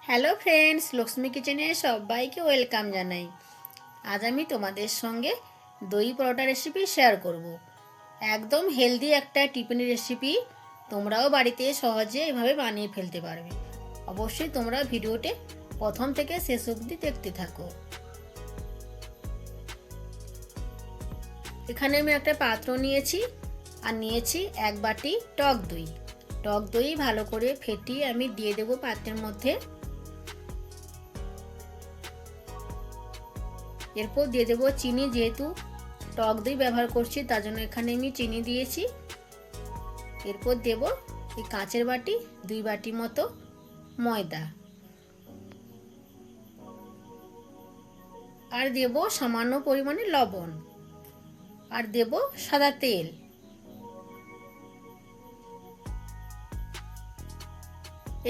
Hello friends, Lakshmi কিচেনে সবাইকে welcome জানাই। আজ আমি তোমাদের সঙ্গে দই পরোটা রেসিপি শেয়ার করব। একদম হেলদি একটা টিফিন রেসিপি, তোমরাও বাড়িতে সহজে এভাবে বানিয়ে ফেলতে পারবে। অবশ্যই তোমরা ভিডিওতে প্রথম থেকে শেষ অবধি দেখতে থাকো। এখানে আমি একটা পাত্র নিয়েছি আর নিয়েছি 1 বাটি টক দই। টক দই ভালো করে ফেটিয়ে আমি দিয়ে দেবো পাত্রের মধ্যে। এরপর দিয়ে দেবো চিনি, যেহেতু টক দই ব্যবহার করছি তার জন্য এখানে আমি চিনি দিয়েছি। এরপর দেব এই কাঁচের বাটি 2 বাটি মতো ময়দা, আর দেব সামান্য পরিমাণে লবণ, আর দেব সাদা তেল।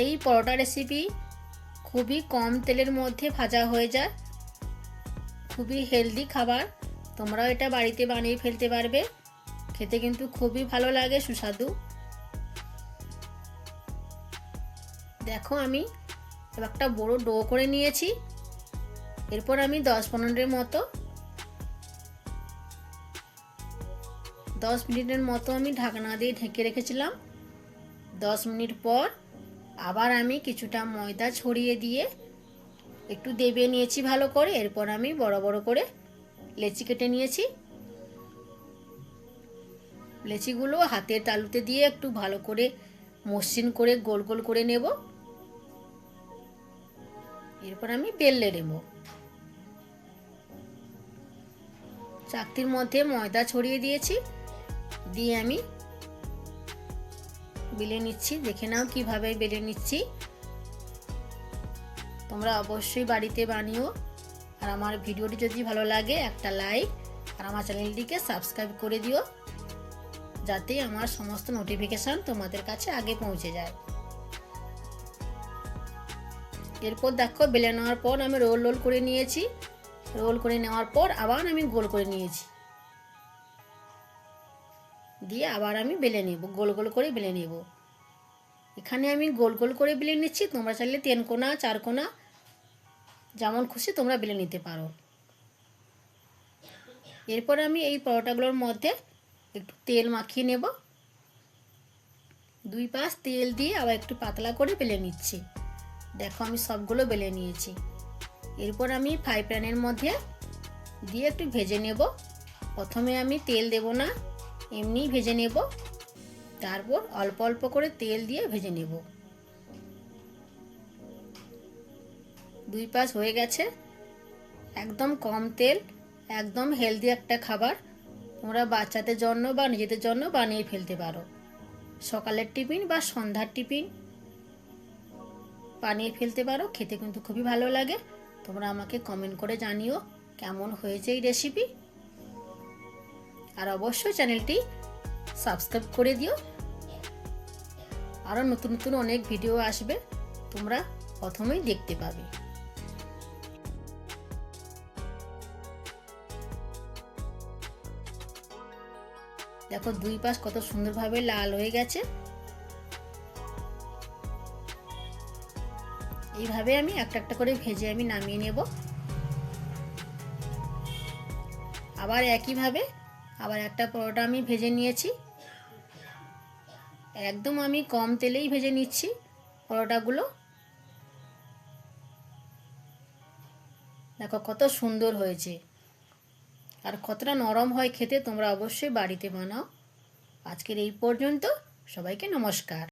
এই পরোটা রেসিপি খুবই কম তেলের মধ্যে ভাজা হয়ে যায়, খুবই হেলদি খাবার। তোমরাও এটা বাড়িতে বানিয়ে ফেলতে পারবে, খেতে কিন্তু খুবই ভালো লাগে, সুস্বাদু। দেখো আমি একটা বড় ডো করে নিয়েছি। এরপর আমি 10 মিনিটের মতো আমি ঢাকনা দিয়ে ঢেকে রেখেছিলাম। 10 মিনিট পর আবার আমি কিছুটা ময়দা ছড়িয়ে দিয়ে একটু দেবে নিয়েছি ভালো করে। এরপর আমি বড় বড় করে লেচি কেটে নিয়েছি। লেচিগুলো হাতের তালুতে দিয়ে একটু ভালো করে মসৃণ করে গোল গোল করে নেব। এরপর আমি বেলে নেব। চাকতির মধ্যে ময়দা ছড়িয়ে দিয়েছি, দিয়ে আমি বেলে নিচ্ছি। দেখে নাও কিভাবে বেলে নিচ্ছি। তোমরা অবশ্যই বাড়িতে বানিও। আর আমার ভিডিওটি যদি ভালো লাগে একটা লাইক আর আমার চ্যানেলটিকে সাবস্ক্রাইব করে দিও, যাতে আমার সমস্ত নোটিফিকেশন তোমাদের কাছে আগে পৌঁছে যায়। এরপর দেখো বেলে নেওয়ার পর আমি রোল রোল করে নিয়েছি। রোল করে নেওয়ার পর আবার আমি গোল করে নিয়েছি, দিয়ে আবার আমি বেলে নেব, গোল গোল করে বেলে নেব। এখানে আমি গোল গোল করে বেলে নিচ্ছি, তোমরা চাইলে 3 কোনা 4 কোনা যেমন খুশি তোমরা বেলে নিতে পারো। এরপর আমি এই পরোটাগুলোর মধ্যে একটু তেল মাখিয়ে নেব। 2 পাশ তেল দিয়ে আবার একটু পাতলা করে বেলে নিচ্ছি। দেখো আমি সবগুলো বেলে নিয়েছি। এরপর আমি ফ্রাই প্যানের মধ্যে দিয়ে একটু ভেজে নেব। প্রথমে আমি তেল দেব না, এমনি ভেজে নেব। তারপর অল্প অল্প করে তেল দিয়ে ভেজে নেব। 2 পাশ হয়ে গেছে। একদম কম তেল, একদম হেলদি একটা খাবার। তোমরা বাচ্চাদের জন্য বা নিজেদের জন্য বানিয়ে ফেলতে পারো। সকালের টিফিন বা সন্ধ্যার টিফিন বানিয়ে ফেলতে পারো, খেতে কিন্তু খুবই ভালো লাগে। তোমরা আমাকে কমেন্ট করে জানিও কেমন হয়েছে এই রেসিপি। আর অবশ্যই চ্যানেলটি সাবস্ক্রাইব করে দিও। আরও নতুন নতুন অনেক ভিডিও আসবে, তোমরা প্রথমেই দেখতে পাবে। দেখো 2 পাশ কত সুন্দরভাবে লাল হয়ে গেছে। এইভাবে আমি একটা একটা করে ভেজে আমি নামিয়ে নেব। আবার একইভাবে আবার একটা পরোটা আমি ভেজে নিয়েছি। একদম আমি কম তেলেই ভেজে নিচ্ছি পরোটাগুলো। দেখো কত সুন্দর হয়েছে আর কতটা নরম হয় খেতে। তোমরা অবশ্যই বাড়িতে বানাও। আজকের এই পর্যন্ত, সবাইকে নমস্কার।